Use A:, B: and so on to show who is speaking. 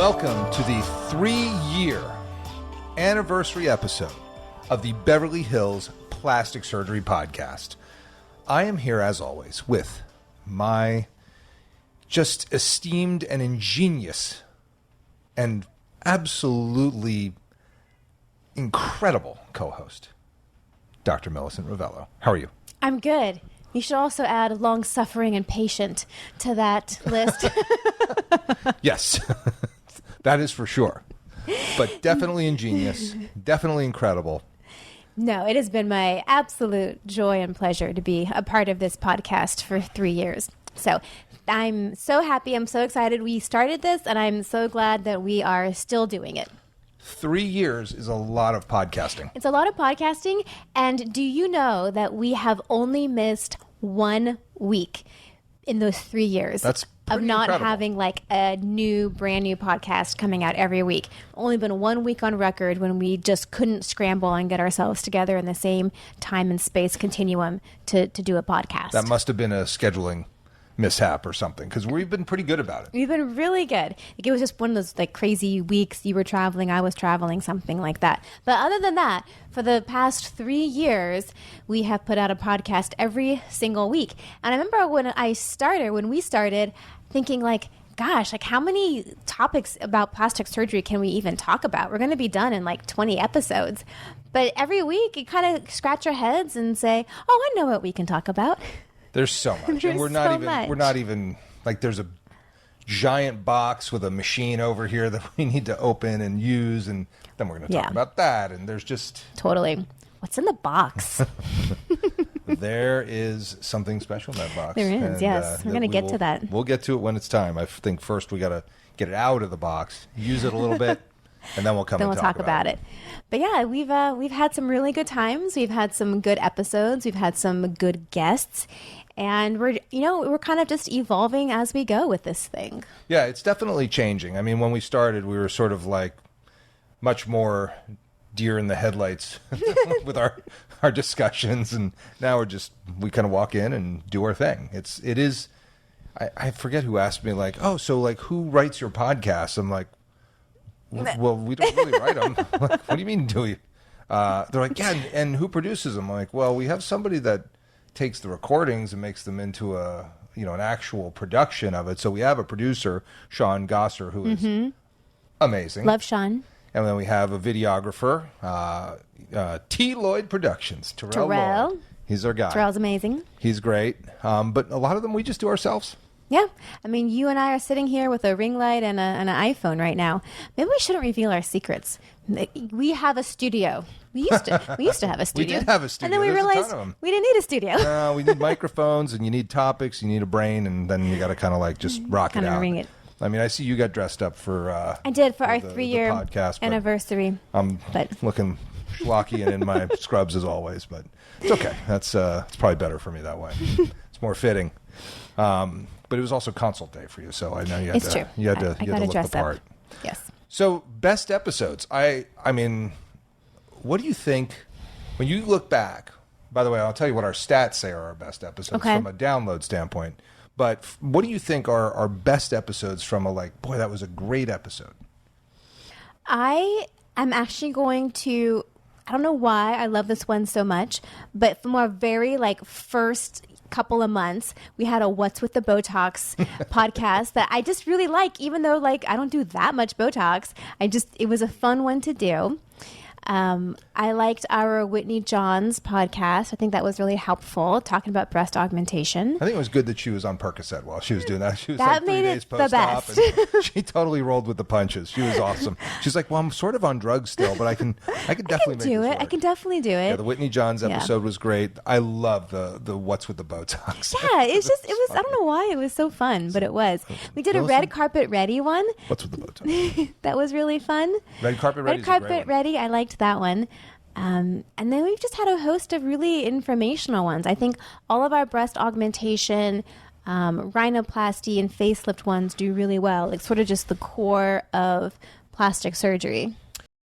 A: Welcome to the 3-year anniversary episode of the Beverly Hills Plastic Surgery Podcast. I am here, as always, with my just esteemed and ingenious and absolutely incredible co-host, Dr. Millicent Rovelo. How are you?
B: I'm good. You should also add long-suffering and patient to that list.
A: Yes, that is for sure. But definitely ingenious, definitely incredible.
B: No, it has been my absolute joy and pleasure to be a part of this podcast for 3 years. So I'm so happy. I'm so excited we started this, and I'm so glad that we are still doing it.
A: 3 years is a lot of podcasting.
B: It's a lot of podcasting. And do you know that we have only missed 1 week in those 3 years?
A: That's
B: of not
A: incredible.
B: having like a brand new podcast coming out every week. Only been 1 week on record when we just couldn't scramble and get ourselves together in the same time and space continuum to do a podcast.
A: That must have been a scheduling mishap or something, because we've been pretty good about it.
B: We've been really good. Like, it was just one of those like crazy weeks. You were traveling, I was traveling, something like that. But other than that, for the past 3 years, we have put out a podcast every single week. And I remember when we started thinking like, gosh, like how many topics about plastic surgery can we even talk about? We're going to be done in like 20 episodes. But every week you kind of scratch your heads and say, oh, I know what we can talk about.
A: There's so much. And we're not even like, there's a giant box with a machine over here that we need to open and use, and then we're going to talk about that, and there's just
B: totally, what's in the box?
A: There is something special in that box.
B: There is,
A: and,
B: yes. We're going to get to that.
A: We'll get to it when it's time. I think first we got to get it out of the box, use it a little bit, and then we'll come and talk about it.
B: But yeah, we've had some really good times. We've had some good episodes. We've had some good guests. And we're kind of just evolving as we go with this thing.
A: Yeah, it's definitely changing. I mean, when we started, we were sort of like much more deer in the headlights with our discussions, and now we kind of walk in and do our thing. It is. I forget who asked me, like, oh, so like who writes your podcasts? I'm like, well, we don't really write them. Like, what do you mean do we? They're like, yeah, and who produces them? I'm like, well, we have somebody that takes the recordings and makes them into an actual production of it. So we have a producer, Sean Gosser, who is amazing.
B: Love Sean.
A: And then we have a videographer, T. Lloyd Productions, Terrell. Lloyd. He's our guy.
B: Terrell's amazing.
A: He's great. But a lot of them we just do ourselves.
B: Yeah. I mean, you and I are sitting here with a ring light and an iPhone right now. Maybe we shouldn't reveal our secrets. We have a studio. We used to have a studio.
A: We did have a studio.
B: And then we realized we didn't need a studio.
A: No, we need microphones, and you need topics, you need a brain, and then you got to kind of like just rock it out.
B: Ring it.
A: I mean, I see you got dressed up for
B: I did for our 3-year
A: podcast
B: anniversary.
A: I'm looking schlocky and in my scrubs as always, but it's okay. That's it's probably better for me that way. It's more fitting. But it was also consult day for you, so I know you had to look the part.
B: Up. Yes.
A: So best episodes. I mean, what do you think when you look back? By the way, I'll tell you what our stats say are our best episodes from a download standpoint. But what do you think are our best episodes from boy, that was a great episode?
B: I am actually going to, I don't know why I love this one so much, but from our very first couple of months, we had a What's with the Botox podcast that I just really like, even though I don't do that much Botox. It was a fun one to do. I liked our Whitney Johns podcast. I think that was really helpful, talking about breast augmentation.
A: I think it was good that she was on Percocet while she was doing that. She was
B: that
A: 3 days post-op, and she totally rolled with the punches. She was awesome. She's like, well, I'm sort of on drugs still, but I can definitely make this work.
B: I can definitely do it.
A: Yeah, the Whitney Johns episode was great. I love the What's with the Botox.
B: Yeah, it was. I don't know why it was so fun, but it was. We did a red carpet ready one.
A: What's with the Botox?
B: That was really fun.
A: Red carpet ready.
B: Red carpet ready. I liked that one. And then we've just had a host of really informational ones. I think all of our breast augmentation, rhinoplasty, and facelift ones do really well. It's sort of just the core of plastic surgery.